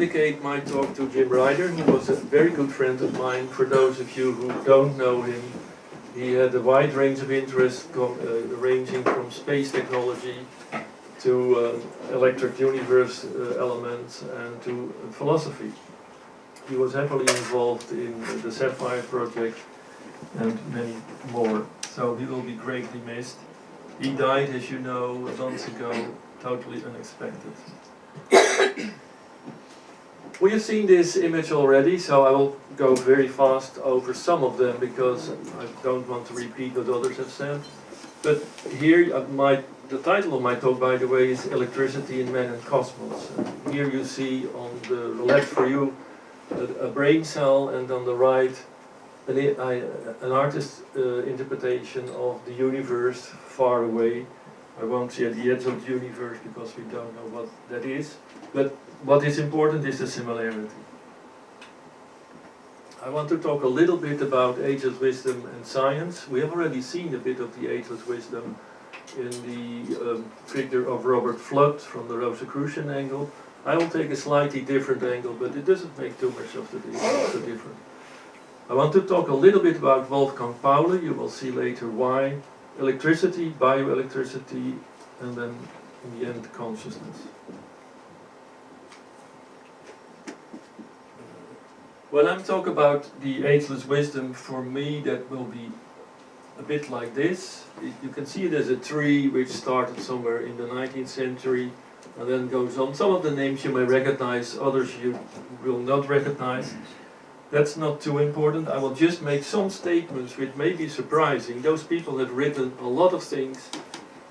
dedicate my talk to Jim Ryder, who was a very good friend of mine. For those of you who don't know him, he had a wide range of interests ranging from space technology to electric universe elements and to philosophy. He was heavily involved in the Sapphire project and many more, so he will be greatly missed. He died, as you know, months ago, totally unexpected. We have seen this image already, so I will go very fast over some of them because I don't want to repeat what others have said. But here, the title of my talk, by the way, is Electricity in Man and Cosmos. Here you see on the left for you a brain cell, and on the right an artist's interpretation of the universe far away. I won't say at the edge of the universe because we don't know what that is. But what is important is the similarity. I want to talk a little bit about ageless wisdom and science. We have already seen a bit of the ageless wisdom in the figure of Robert Flood from the Rosicrucian angle. I will take a slightly different angle, but it doesn't make too much of the difference. I want to talk a little bit about Wolfgang Pauli. You will see later why. Electricity, bioelectricity, and then in the end consciousness. When I'm talking about the ageless wisdom, for me that will be a bit like this. You can see it as a tree which started somewhere in the 19th century and then goes on. Some of the names you may recognize, others you will not recognize. That's not too important. I will just make some statements which may be surprising. Those people have written a lot of things.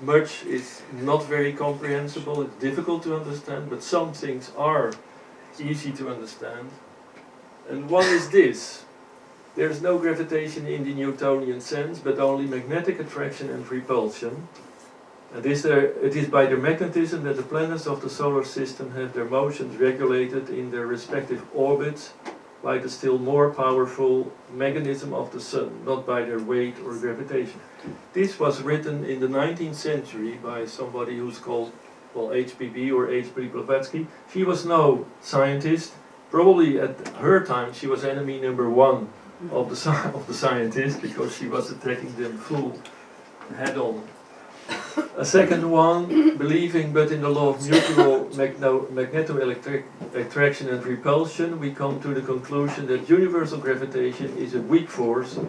Much is not very comprehensible, it's difficult to understand, but some things are easy to understand. And one is this: there's no gravitation in the Newtonian sense, but only magnetic attraction and repulsion. And it is by their magnetism that the planets of the solar system have their motions regulated in their respective orbits by the still more powerful mechanism of the sun, not by their weight or gravitation. This was written in the 19th century by somebody who's called, well, HPB or H.P. Blavatsky. She was no scientist. Probably at her time she was enemy number one of the scientists, because she was attacking them full head on. A second one, believing but in the law of mutual magneto-electric attraction and repulsion, we come to the conclusion that universal gravitation is a weak force,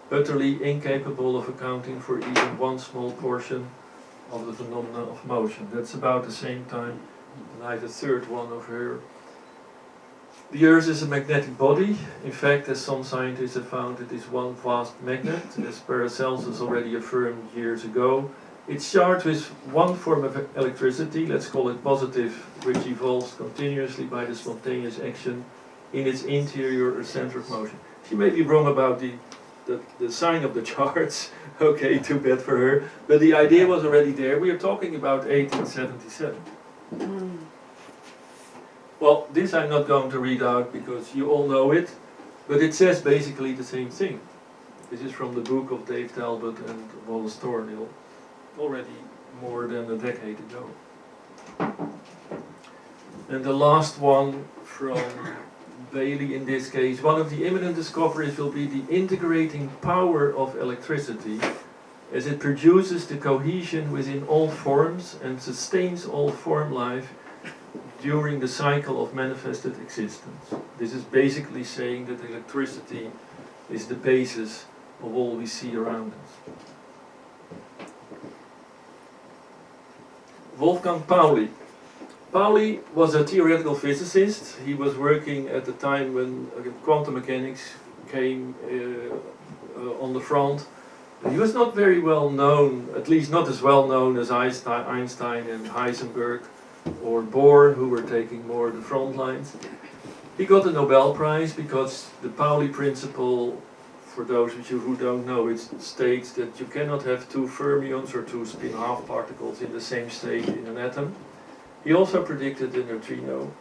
utterly incapable of accounting for even one small portion of the phenomena of motion. That's about the same time, and I have a third one of her. The Earth is a magnetic body. In fact, as some scientists have found, it is one vast magnet, as Paracelsus already affirmed years ago. It's charged with one form of electricity, let's call it positive, which evolves continuously by the spontaneous action in its interior or center of motion. She may be wrong about the sign of the charts, okay, too bad for her, but the idea was already there. We are talking about 1877. Well, this I'm not going to read out because you all know it, but it says basically the same thing. This is from the book of Dave Talbot and Wallace Thornhill, already more than a decade ago. And the last one from Bailey in this case, one of the imminent discoveries will be the integrating power of electricity, as it produces the cohesion within all forms and sustains all form life during the cycle of manifested existence. This is basically saying that electricity is the basis of all we see around us. Wolfgang Pauli. Pauli was a theoretical physicist. He was working at the time when quantum mechanics came on the front. He was not very well known, at least not as well known as Einstein and Heisenberg or Bohr, who were taking more the front lines. He got the Nobel Prize because the Pauli principle, for those of you who don't know, it states that you cannot have two fermions or two spin-half particles in the same state in an atom. He also predicted the neutrino.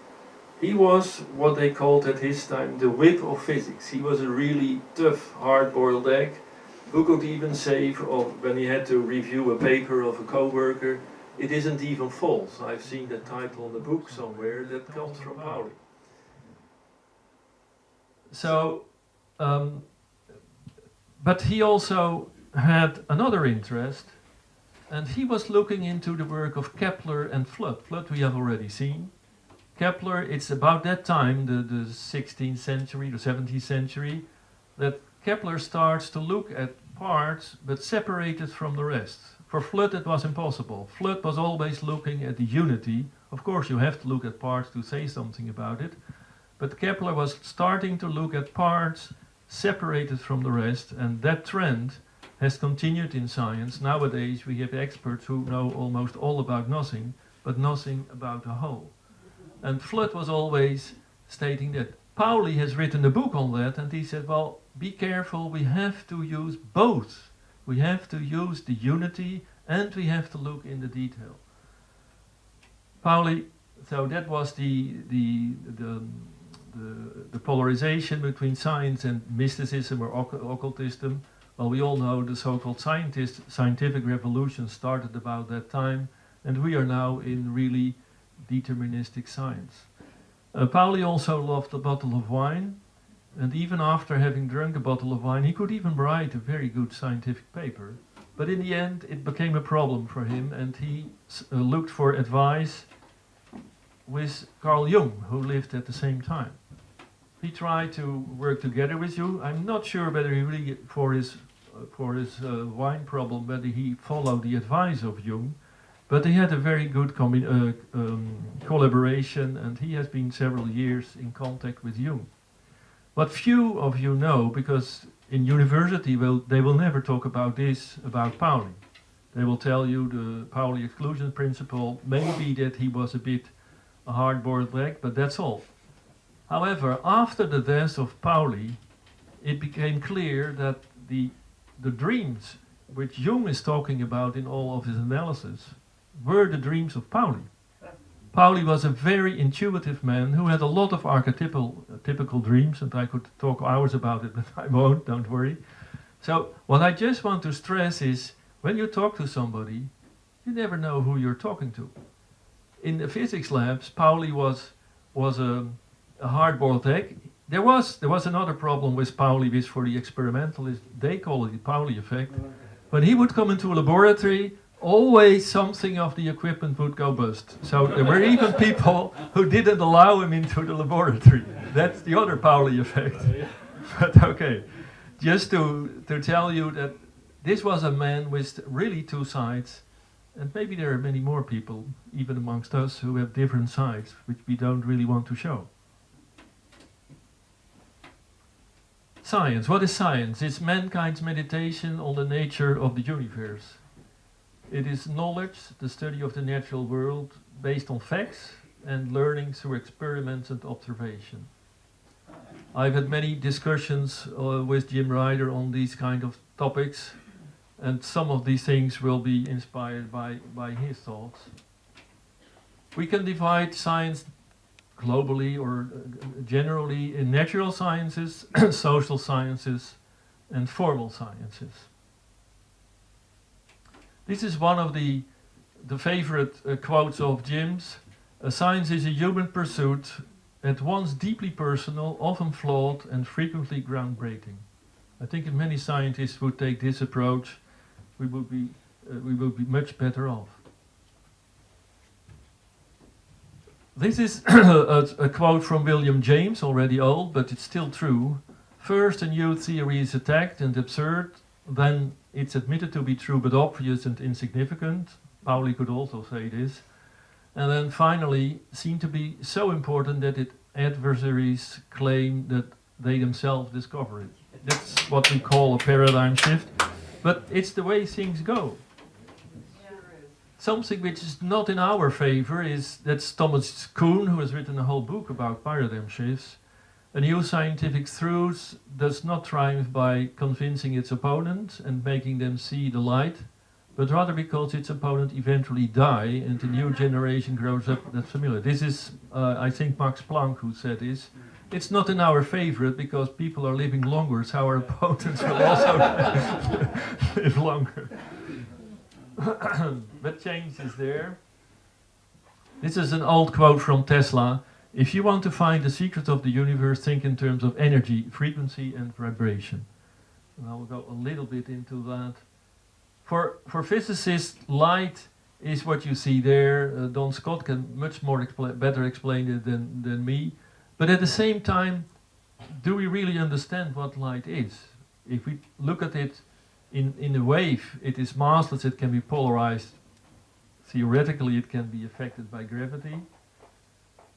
He was what they called at his time the whip of physics. He was a really tough, hard-boiled egg who could even say, when he had to review a paper of a co-worker, it isn't even false. I've seen that title in the book somewhere. That comes from Pauli. So, but he also had another interest, and he was looking into the work of Kepler and Flawed. Flawed we have already seen. Kepler, it's about that time, the 16th century, the 17th century, that Kepler starts to look at parts but separated from the rest. For Flawed it was impossible. Flawed was always looking at the unity. Of course you have to look at parts to say something about it, but Kepler was starting to look at parts separated from the rest, and that trend has continued in science. Nowadays we have experts who know almost all about nothing, but nothing about the whole. And Flawed was always stating that. Pauli has written a book on that, and he said, well, be careful, we have to use both. We have to use the unity and we have to look in the detail. Pauli, so that was the polarization between science and mysticism or occultism. Well, we all know the so-called scientific revolution started about that time, and we are now in really deterministic science. Pauli also loved a bottle of wine, and even after having drunk a bottle of wine, he could even write a very good scientific paper. But in the end, it became a problem for him, and he looked for advice with Carl Jung, who lived at the same time. He tried to work together with Jung. I'm not sure whether he really, for his wine problem, whether he followed the advice of Jung, but he had a very good collaboration, and he has been several years in contact with Jung. What few of you know, because in university they will never talk about this, about Pauli. They will tell you the Pauli exclusion principle, maybe that he was a bit a hard-boiled egg, but that's all. However, after the death of Pauli, it became clear that the dreams which Jung is talking about in all of his analysis were the dreams of Pauli. Pauli was a very intuitive man who had a lot of typical dreams, and I could talk hours about it, but I won't, don't worry. So what I just want to stress is, when you talk to somebody, you never know who you're talking to. In the physics labs, Pauli was a hard-boiled egg. There was another problem with Pauli, which for the experimentalists, they call it the Pauli effect. When he would come into a laboratory, always something of the equipment would go bust. So there were even people who didn't allow him into the laboratory. That's the other Pauli effect. But okay, just to tell you that this was a man with really two sides, and maybe there are many more people, even amongst us, who have different sides, which we don't really want to show. Science. What is science? It's mankind's meditation on the nature of the universe. It is knowledge, the study of the natural world, based on facts and learning through experiments and observation. I've had many discussions with Jim Ryder on these kind of topics, and some of these things will be inspired by his thoughts. We can divide science globally or generally in natural sciences, social sciences, and formal sciences. This is one of the favorite quotes of Jim's. Science is a human pursuit, at once deeply personal, often flawed, and frequently groundbreaking. I think if many scientists would take this approach, we would be much better off. This is a quote from William James, already old, but it's still true. First, a new theory is attacked and absurd, then it's admitted to be true but obvious and insignificant. Pauli could also say this. And then finally, seen to be so important that its adversaries claim that they themselves discover it. That's what we call a paradigm shift. But it's the way things go. Something which is not in our favor is that's Thomas Kuhn, who has written a whole book about paradigm shifts. A new scientific truth does not triumph by convincing its opponents and making them see the light, but rather because its opponent eventually die and a new generation grows up that's familiar. This is, I think, Max Planck who said this. It's not in our favor because people are living longer, so our opponents will also live longer. But change is there. This is an old quote from Tesla. If you want to find the secret of the universe, think in terms of energy, frequency, and vibration. And I will go a little bit into that. For physicists, light is what you see there. Don Scott can much more better explain it than me. But at the same time, do we really understand what light is? If we look at it in a wave, it is massless, it can be polarized. Theoretically, it can be affected by gravity.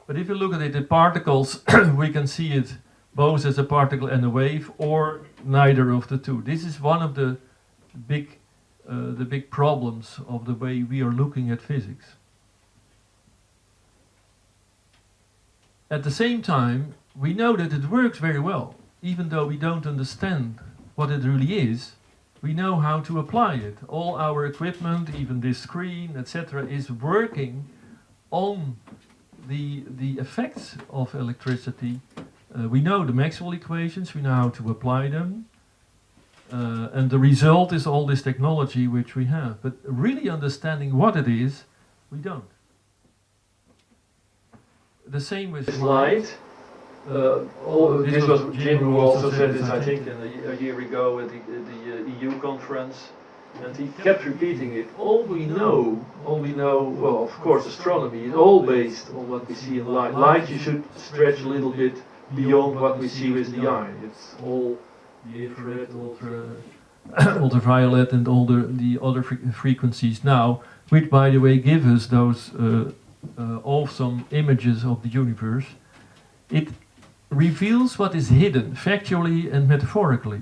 But if you look at it in particles, we can see it both as a particle and a wave, or neither of the two. This is one of the big problems of the way we are looking at physics. At the same time, we know that it works very well. Even though we don't understand what it really is, we know how to apply it. All our equipment, even this screen, etc., is working on the effects of electricity. We know the Maxwell equations, we know how to apply them. And the result is all this technology which we have. But really understanding what it is, we don't. The same with light. This was Jim who also said this, I think, a year ago at the EU conference. And he kept repeating it. All we know, well, of course, astronomy is all based on what we see in light. Light, you should stretch a little bit beyond what we see with the eye. It's all the infrared, ultraviolet, and all the other frequencies now, which, by the way, give us those awesome images of the universe. It reveals what is hidden, factually and metaphorically.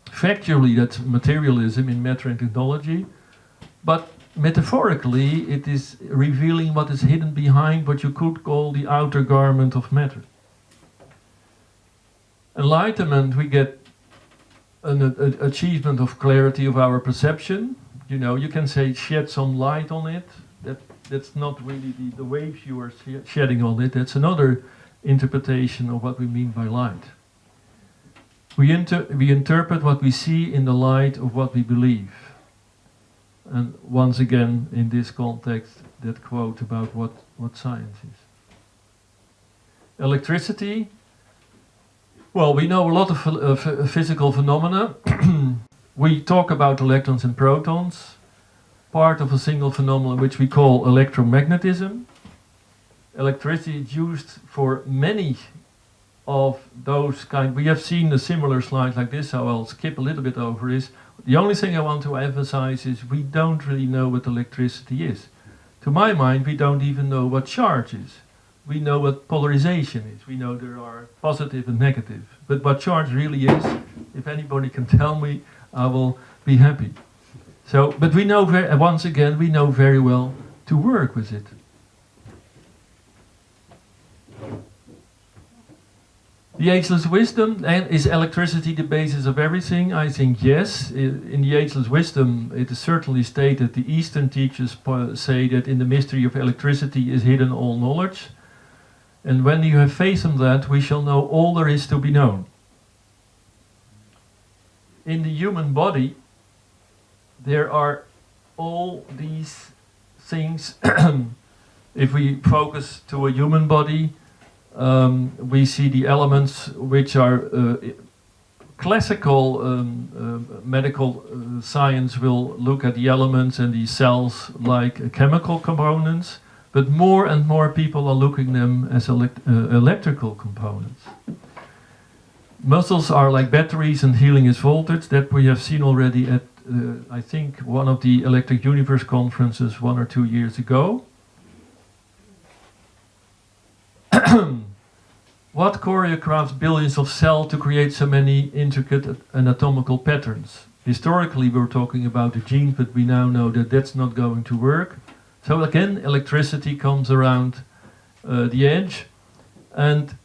Factually, that's materialism in matter and technology, but metaphorically, it is revealing what is hidden behind what you could call the outer garment of matter. Enlightenment, we get an achievement of clarity of our perception. You know, you can say shed some light on it. That's not really the waves you are shedding on it. That's another interpretation of what we mean by light. We interpret what we see in the light of what we believe. And once again, in this context, that quote about what science is. Electricity. Well, we know a lot of physical phenomena. We talk about electrons and protons, part of a single phenomenon which we call electromagnetism. Electricity is used for many of those kind. We have seen a similar slide like this, so I'll skip a little bit over this. The only thing I want to emphasize is we don't really know what electricity is. To my mind, we don't even know what charge is. We know what polarization is. We know there are positive and negative. But what charge really is, if anybody can tell me, I will be happy. So, but we know, once again, we know very well to work with it. The ageless wisdom, and is electricity the basis of everything? I think yes. In the ageless wisdom, it is certainly stated, the Eastern teachers say that in the mystery of electricity is hidden all knowledge. And when you have faith in that, we shall know all there is to be known. In the human body, there are all these things. If we focus to a human body, we see the elements which are classical medical science will look at the elements and the cells like chemical components, but more and more people are looking them as electrical components. Muscles are like batteries and healing is voltage, that we have seen already at I think one of the Electric Universe conferences 1 or 2 years ago. What choreographs billions of cells to create so many intricate anatomical patterns? Historically we were talking about the genes, but we now know that that's not going to work. So again, electricity comes around the edge. And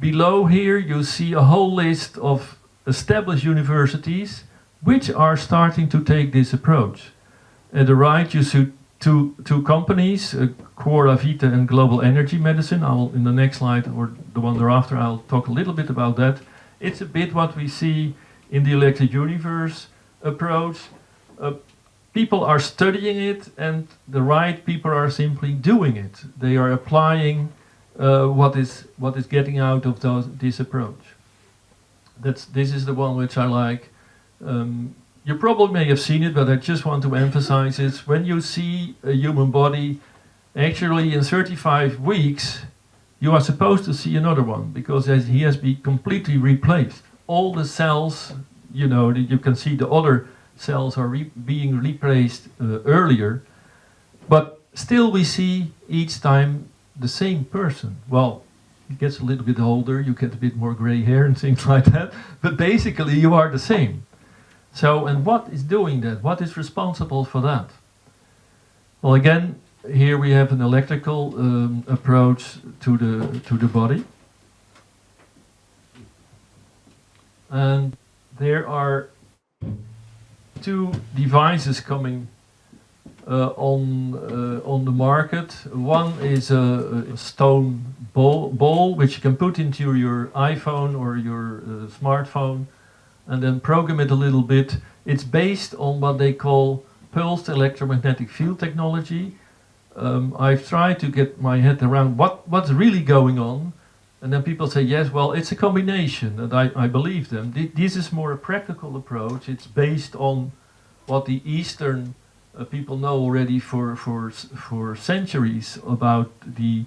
below here you see a whole list of established universities which are starting to take this approach. At the right you see two companies, Quora Vita and Global Energy Medicine. In the next slide or the one thereafter I'll talk a little bit about that. It's a bit what we see in the Electric Universe approach. People are studying it and the right people are simply doing it. They are applying what is getting out of this approach. This is the one which I like. You probably may have seen it, but I just want to emphasize it. When you see a human body, actually in 35 weeks, you are supposed to see another one, because he has been completely replaced. All the cells, you know, you can see the other cells are being replaced earlier, but still we see each time the same person. Well, it gets a little bit older, you get a bit more gray hair and things like that, but basically you are the same. So, and what is doing that? What is responsible for that? Well, again, here we have an electrical approach to the body. And there are two devices coming on the market. One is a stone ball which you can put into your iPhone or your smartphone and then program it a little bit. It's based on what they call pulsed electromagnetic field technology. I've tried to get my head around what's really going on, and then people say, yes, well, it's a combination, and I believe them. This is more a practical approach. It's based on what the Eastern people know already for centuries about the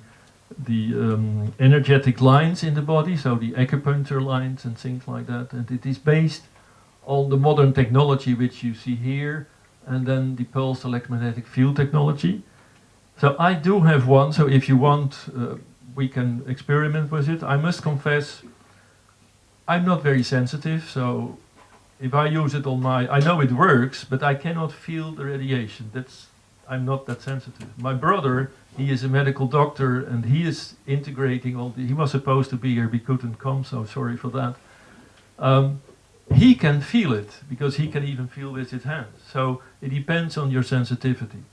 energetic lines in the body, so the acupuncture lines and things like that. And it is based on the modern technology which you see here, and then the pulsed electromagnetic field technology. So I do have one, so if you want, we can experiment with it. I must confess, I'm not very sensitive, so if I use it on I know it works, but I cannot feel the radiation. I'm not that sensitive. My brother, he is a medical doctor, and he is integrating he was supposed to be here, he couldn't come, so sorry for that. He can feel it, because he can even feel with his hands. So it depends on your sensitivity.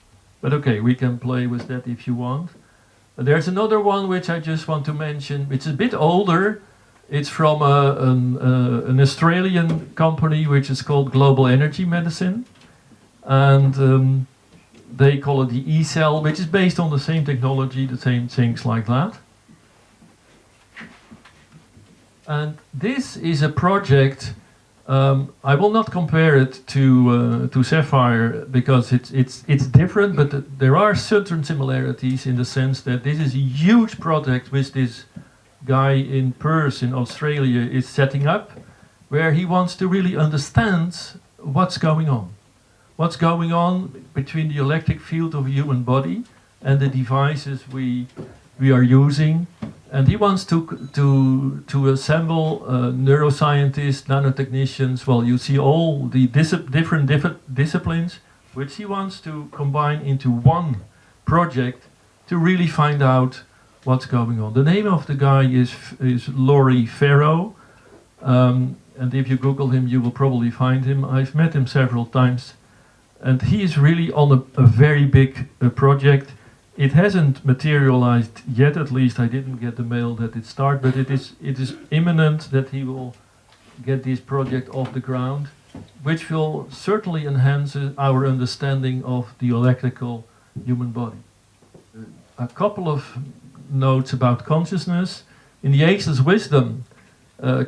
But okay, we can play with that if you want. There's another one which I just want to mention, which is a bit older. It's from an Australian company which is called Global Energy Medicine. And they call it the E-cell, which is based on the same technology, the same things like that. And this is a project. I will not compare it to Sapphire because it's different, but there are certain similarities in the sense that this is a huge project which this guy in Perth in Australia is setting up, where he wants to really understand what's going on. What's going on between the electric field of a human body and the devices we are using. And he wants to assemble neuroscientists, nanotechnicians. Well, you see all the different disciplines, which he wants to combine into one project to really find out what's going on. The name of the guy is Laurie Farrow, and if you Google him, you will probably find him. I've met him several times, and he is really on a very big project. It hasn't materialized yet, at least I didn't get the mail that it started, but it is imminent that he will get this project off the ground, which will certainly enhance our understanding of the electrical human body. A couple of notes about consciousness. In the ageless wisdom,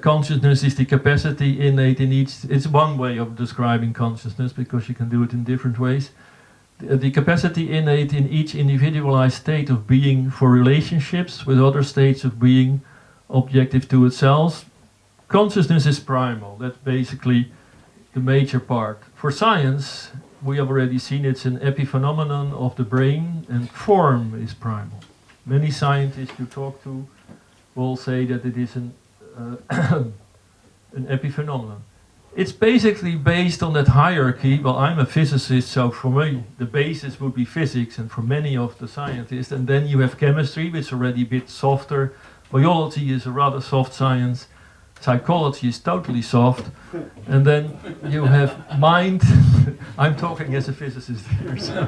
consciousness is the capacity innate in each. It's one way of describing consciousness because you can do it in different ways. The capacity innate in each individualized state of being for relationships with other states of being objective to itself. Consciousness is primal. That's basically the major part. For science, we have already seen it's an epiphenomenon of the brain, and form is primal. Many scientists you talk to will say that it is an epiphenomenon. It's basically based on that hierarchy. Well, I'm a physicist, so for me the basis would be physics, and for many of the scientists. And then you have chemistry, which is already a bit softer. Biology is a rather soft science. Psychology is totally soft. And then you have mind. I'm talking as a physicist here. So.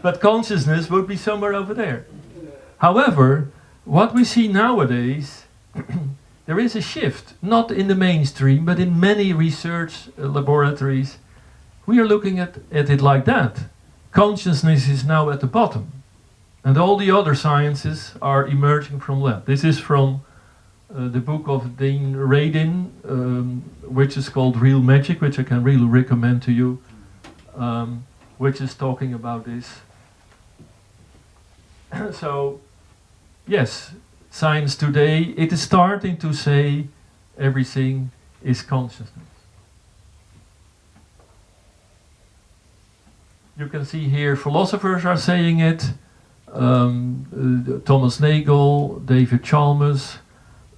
But consciousness would be somewhere over there. However, what we see nowadays, there is a shift, not in the mainstream, but in many research laboratories. We are looking at it like that. Consciousness is now at the bottom. And all the other sciences are emerging from that. This is from the book of Dean Radin, which is called Real Magic, which I can really recommend to you, which is talking about this. So, yes, science today, it is starting to say everything is consciousness. You can see here philosophers are saying it, Thomas Nagel, David Chalmers,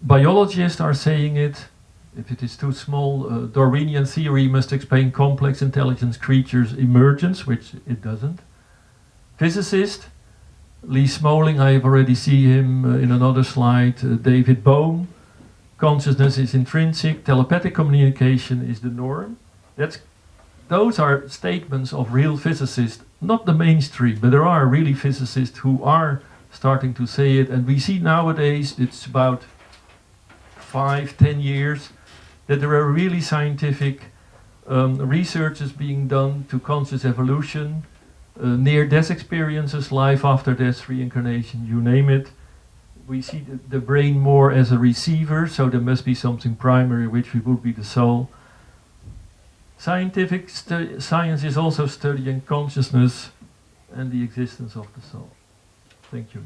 biologists are saying it. If it is too small, Darwinian theory must explain complex intelligence creatures' emergence, which it doesn't. Physicist, Lee Smoling, I have already seen him in another slide. David Bohm, consciousness is intrinsic, telepathic communication is the norm. Those are statements of real physicists, not the mainstream, but there are really physicists who are starting to say it, and we see nowadays, it's about 5-10 years, that there are really scientific researches being done to conscious evolution, near-death experiences, life after death, reincarnation, you name it. We see the brain more as a receiver, so there must be something primary, which would be the soul. Scientific science is also studying consciousness and the existence of the soul. Thank you.